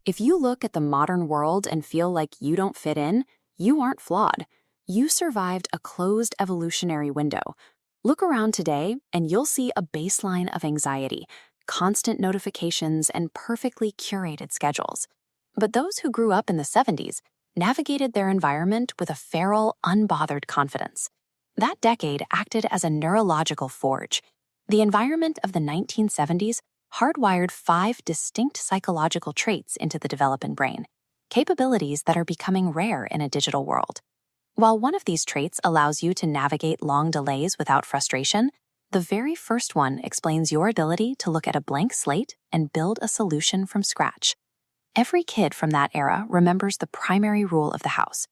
If you look at the modern world and feel like you don't fit in, you aren't flawed. You survived a closed evolutionary window. Look around today, and you'll see a baseline of anxiety, constant notifications, and perfectly curated schedules. But those who grew up in the 70s navigated their environment with a feral, unbothered confidence. That decade acted as a neurological forge. The environment of the 1970s hardwired 5 distinct psychological traits into the developing brain, capabilities that are becoming rare in a digital world. While one of these traits allows you to navigate long delays without frustration, the very first one explains your ability to look at a blank slate and build a solution from scratch. Every kid from that era remembers the primary rule of the house.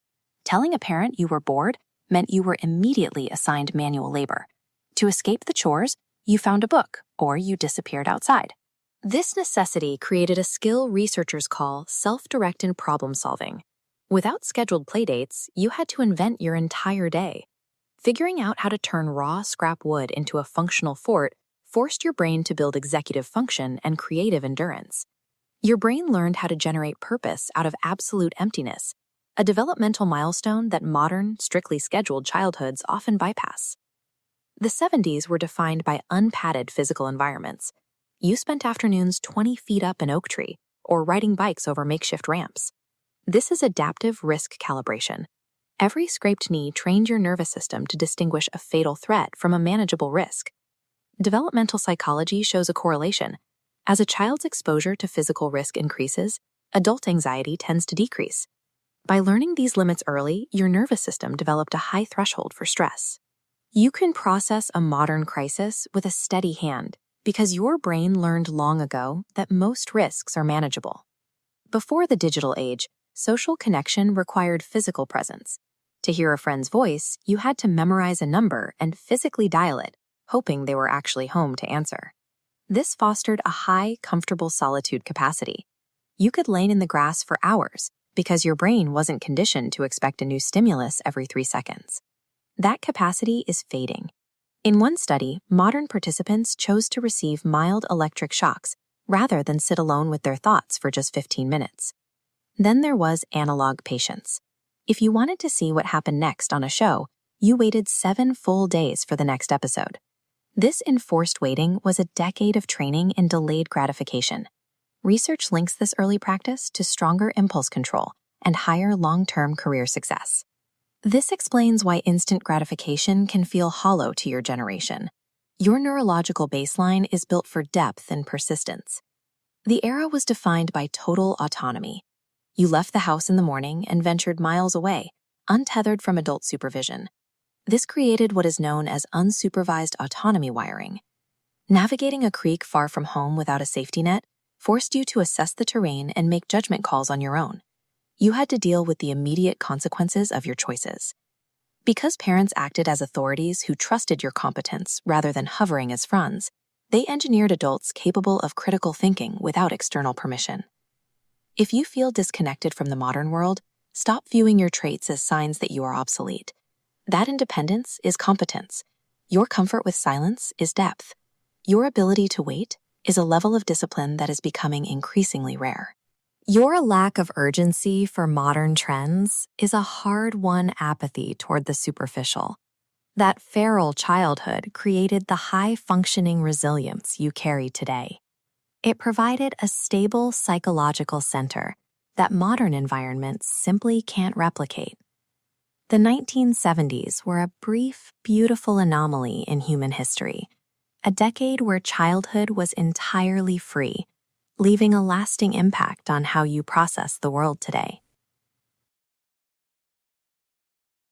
Telling a parent you were bored meant you were immediately assigned manual labor. To escape the chores, you found a book, or you disappeared outside. This necessity created a skill researchers call self-directed problem solving. Without scheduled playdates, you had to invent your entire day. Figuring out how to turn raw scrap wood into a functional fort forced your brain to build executive function and creative endurance. Your brain learned how to generate purpose out of absolute emptiness, a developmental milestone that modern, strictly scheduled childhoods often bypass. The 70s were defined by unpadded physical environments. You spent afternoons 20 feet up an oak tree or riding bikes over makeshift ramps. This is adaptive risk calibration. Every scraped knee trained your nervous system to distinguish a fatal threat from a manageable risk. Developmental psychology shows a correlation. As a child's exposure to physical risk increases, adult anxiety tends to decrease. By learning these limits early, your nervous system developed a high threshold for stress. You can process a modern crisis with a steady hand because your brain learned long ago that most risks are manageable. Before the digital age, social connection required physical presence. To hear a friend's voice, you had to memorize a number and physically dial it, hoping they were actually home to answer. This fostered a high, comfortable solitude capacity. You could lay in the grass for hours because your brain wasn't conditioned to expect a new stimulus every 3 seconds. That capacity is fading. In one study, modern participants chose to receive mild electric shocks rather than sit alone with their thoughts for just 15 minutes. Then there was analog patience. If you wanted to see what happened next on a show, you waited 7 full days for the next episode. This enforced waiting was a decade of training in delayed gratification. Research links this early practice to stronger impulse control and higher long-term career success. This explains why instant gratification can feel hollow to your generation. Your neurological baseline is built for depth and persistence. The era was defined by total autonomy. You left the house in the morning and ventured miles away, untethered from adult supervision. This created what is known as unsupervised autonomy wiring. Navigating a creek far from home without a safety net forced you to assess the terrain and make judgment calls on your own. You had to deal with the immediate consequences of your choices. Because parents acted as authorities who trusted your competence rather than hovering as fronts, they engineered adults capable of critical thinking without external permission. If you feel disconnected from the modern world, stop viewing your traits as signs that you are obsolete. That independence is competence. Your comfort with silence is depth. Your ability to wait is a level of discipline that is becoming increasingly rare. Your lack of urgency for modern trends is a hard-won apathy toward the superficial. That feral childhood created the high-functioning resilience you carry today. It provided a stable psychological center that modern environments simply can't replicate. The 1970s were a brief, beautiful anomaly in human history, a decade where childhood was entirely free, leaving a lasting impact on how you process the world today.